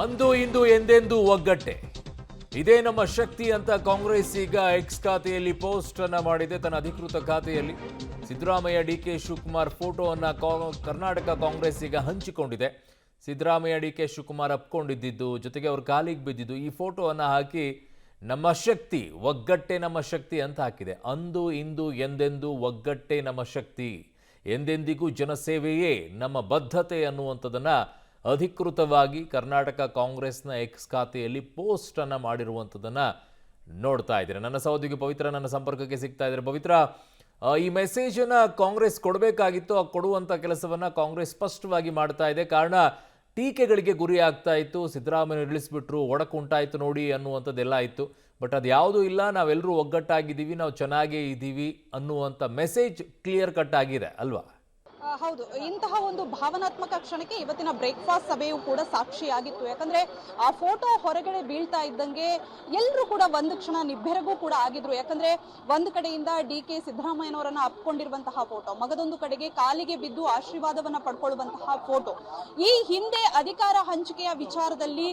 ಅಂದು ಇಂದು ಎಂದೆಂದೂ ಒಗ್ಗಟ್ಟೆ ಇದೇ ನಮ್ಮ ಶಕ್ತಿ ಅಂತ ಕಾಂಗ್ರೆಸ್ ಈಗ ಎಕ್ಸ್ ಖಾತೆಯಲ್ಲಿ ಪೋಸ್ಟ್ ಅನ್ನ ಮಾಡಿದೆ. ತನ್ನ ಅಧಿಕೃತ ಖಾತೆಯಲ್ಲಿ ಸಿದ್ದರಾಮಯ್ಯ ಡಿಕೆ ಶಿವಕುಮಾರ್ ಫೋಟೋವನ್ನು ಕರ್ನಾಟಕ ಕಾಂಗ್ರೆಸ್ ಈಗ ಹಂಚಿಕೊಂಡಿದೆ. ಸಿದ್ದರಾಮಯ್ಯ ಡಿಕೆ ಶಿವಕುಮಾರ್ ಅಪ್ಕೊಂಡಿದ್ದು ಜೊತೆಗೆ ಅವ್ರ ಕಾಲಿಗೆ ಬಿದ್ದಿದ್ದು ಈ ಫೋಟೋವನ್ನು ಹಾಕಿ ನಮ್ಮ ಶಕ್ತಿ ಒಗ್ಗಟ್ಟೆ ನಮ್ಮ ಶಕ್ತಿ ಅಂತ ಹಾಕಿದೆ. ಅಂದು ಇಂದು ಎಂದೆಂದೂ ಒಗ್ಗಟ್ಟೆ ನಮ್ಮ ಶಕ್ತಿ, ಎಂದೆಂದಿಗೂ ಜನಸೇವೆಯೇ ನಮ್ಮ ಬದ್ಧತೆ ಅನ್ನುವಂಥದ್ದನ್ನು ಅಧಿಕೃತವಾಗಿ ಕರ್ನಾಟಕ ಕಾಂಗ್ರೆಸ್ನ ಎಕ್ಸ್ ಖಾತೆಯಲ್ಲಿ ಪೋಸ್ಟ್ ಅನ್ನು ಮಾಡಿರುವಂಥದ್ದನ್ನು ನೋಡ್ತಾ ಇದ್ದಾರೆ. ನನ್ನ ಸಹೋದ್ಯೋಗಿ ಪವಿತ್ರ ನನ್ನ ಸಂಪರ್ಕಕ್ಕೆ ಸಿಗ್ತಾ ಇದ್ದಾರೆ. ಪವಿತ್ರ, ಈ ಮೆಸೇಜನ್ನು ಕಾಂಗ್ರೆಸ್ ಕೊಡಬೇಕಾಗಿತ್ತು, ಆ ಕೊಡುವಂಥ ಕೆಲಸವನ್ನು ಕಾಂಗ್ರೆಸ್ ಸ್ಪಷ್ಟವಾಗಿ ಮಾಡ್ತಾ ಇದೆ. ಕಾರಣ ಟೀಕೆಗಳಿಗೆ ಗುರಿ ಆಗ್ತಾ ಇತ್ತು, ಸಿದ್ದರಾಮಯ್ಯ ಇಳಿಸ್ಬಿಟ್ರು, ಒಡಕುಂಟಾಯಿತು ನೋಡಿ ಅನ್ನುವಂಥದ್ದೆಲ್ಲ ಇತ್ತು. ಬಟ್ ಅದು ಯಾವುದೂ ಇಲ್ಲ, ನಾವೆಲ್ಲರೂ ಒಗ್ಗಟ್ಟಾಗಿದ್ದೀವಿ, ನಾವು ಚೆನ್ನಾಗೇ ಇದ್ದೀವಿ ಅನ್ನುವಂಥ ಮೆಸೇಜ್ ಕ್ಲಿಯರ್ ಕಟ್ ಆಗಿದೆ ಅಲ್ವಾ? ಹೌದು, ಇಂತಹ ಒಂದು ಭಾವನಾತ್ಮಕ ಕ್ಷಣಕ್ಕೆ ಇವತ್ತಿನ ಬ್ರೇಕ್ಫಾಸ್ಟ್ ಸಭೆಯು ಕೂಡ ಸಾಕ್ಷಿಯಾಗಿತ್ತು. ಯಾಕಂದ್ರೆ ಆ ಫೋಟೋ ಹೊರಗಡೆ ಬೀಳ್ತಾ ಇದ್ದಂಗೆ ಎಲ್ಲರೂ ಕೂಡ ಒಂದು ಕ್ಷಣ ನಿಬ್ಬೆರಗೂ ಕೂಡ ಆಗಿದ್ರು. ಯಾಕಂದ್ರೆ ಒಂದು ಕಡೆಯಿಂದ ಡಿ.ಕೆ. ಸಿದ್ದರಾಮಯ್ಯನವರನ್ನ ಅಪ್ಕೊಂಡಿರುವಂತಹ ಫೋಟೋ, ಮಗದೊಂದು ಕಡೆಗೆ ಕಾಲಿಗೆ ಬಿದ್ದು ಆಶೀರ್ವಾದವನ್ನ ಪಡ್ಕೊಳ್ಳುವಂತಹ ಫೋಟೋ. ಈ ಹಿಂದೆ ಅಧಿಕಾರ ಹಂಚಿಕೆಯ ವಿಚಾರದಲ್ಲಿ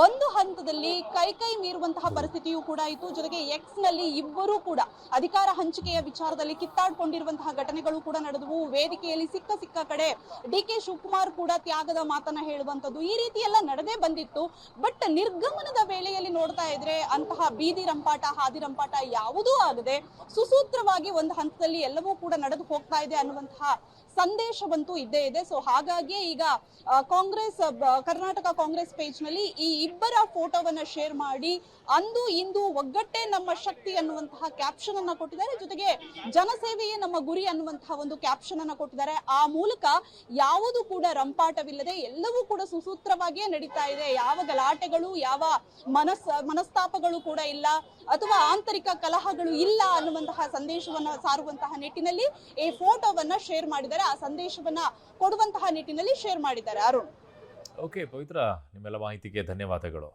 ಒಂದು ಹಂತದಲ್ಲಿ ಕೈ ಮೀರುವಂತಹ ಪರಿಸ್ಥಿತಿಯೂ ಕೂಡ ಇತ್ತು. ಜೊತೆಗೆ ಎಕ್ಸ್ ನಲ್ಲಿ ಇಬ್ಬರೂ ಕೂಡ ಅಧಿಕಾರ ಹಂಚಿಕೆಯ ವಿಚಾರದಲ್ಲಿ ಕಿತ್ತಾಡ್ಕೊಂಡಿರುವಂತಹ ಘಟನೆಗಳು ಕೂಡ ನಡೆದವು. ವೇದಿಕೆಯಲ್ಲಿ ಸಿಕ್ಕ ಕಡೆ ಡಿ.ಕೆ. ಶಿವಕುಮಾರ್ ಕೂಡ ತ್ಯಾಗದ ಮಾತನ್ನ ಹೇಳುವಂತದ್ದು, ಈ ರೀತಿ ಎಲ್ಲ ನಡೆದೇ ಬಂದಿತ್ತು. ಬಟ್ ನಿರ್ಗಮನದ ವೇಳೆಯಲ್ಲಿ ನೋಡ್ತಾ ಇದ್ರೆ ಅಂತಹ ಬೀದಿ ರಂಪಾಟ ಹಾದಿ ರಂಪಾಟ ಯಾವುದೂ ಆಗದೆ ಸುಸೂತ್ರವಾಗಿ ಒಂದು ಹಂತದಲ್ಲಿ ಎಲ್ಲವೂ ಕೂಡ ನಡೆದು ಹೋಗ್ತಾ ಇದೆ ಅನ್ನುವಂತಹ ಸಂದೇಶವಂತೂ ಇದ್ದೇ ಇದೆ. ಸೊ ಹಾಗಾಗಿ ಈಗ ಕಾಂಗ್ರೆಸ್ ಕರ್ನಾಟಕ ಕಾಂಗ್ರೆಸ್ ಪೇಜ್ ನಲ್ಲಿ ಈ ಇಬ್ಬರ ಫೋಟೋವನ್ನ ಶೇರ್ ಮಾಡಿ ಅಂದು ಇಂದು ಒಗ್ಗಟ್ಟೆ ನಮ್ಮ ಶಕ್ತಿ ಅನ್ನುವಂತಹ ಕ್ಯಾಪ್ಷನ್ ಅನ್ನ ಕೊಟ್ಟಿದ್ದಾರೆ. ಜೊತೆಗೆ ಜನಸೇವೆಯೇ ನಮ್ಮ ಗುರಿ ಅನ್ನುವಂತಹ ಒಂದು ಕ್ಯಾಪ್ಷನ್ ಅನ್ನ ಕೊಟ್ಟಿದ್ದಾರೆ. ಆ ಮೂಲಕ ಯಾವುದು ಕೂಡ ರಂಪಾಟವಿಲ್ಲದೆ ಎಲ್ಲವೂ ಕೂಡ ಸುಸೂತ್ರವಾಗಿಯೇ ನಡೀತಾ ಇದೆ. ಯಾವ ಗಲಾಟೆಗಳು, ಯಾವ ಮನಸ್ತಾಪಗಳು ಕೂಡ ಇಲ್ಲ, ಅಥವಾ ಆಂತರಿಕ ಕಲಹಗಳು ಇಲ್ಲ ಅನ್ನುವಂತಹ ಸಂದೇಶವನ್ನ ಸಾರುವಂತಹ ನಿಟ್ಟಿನಲ್ಲಿ ಈ ಫೋಟೋವನ್ನ ಶೇರ್ ಮಾಡಿದ್ದಾರೆ. ಆ ಸಂದೇಶವನ್ನ ಕೊಡುವಂತಹ ನಿಟ್ಟಿನಲ್ಲಿ ಶೇರ್ ಮಾಡಿದ್ದಾರೆ. ಅರುಣ್. ಓಕೆ ಪವಿತ್ರ, ನಿಮ್ಮೆಲ್ಲ ಮಾಹಿತಿಗೆ ಧನ್ಯವಾದಗಳು.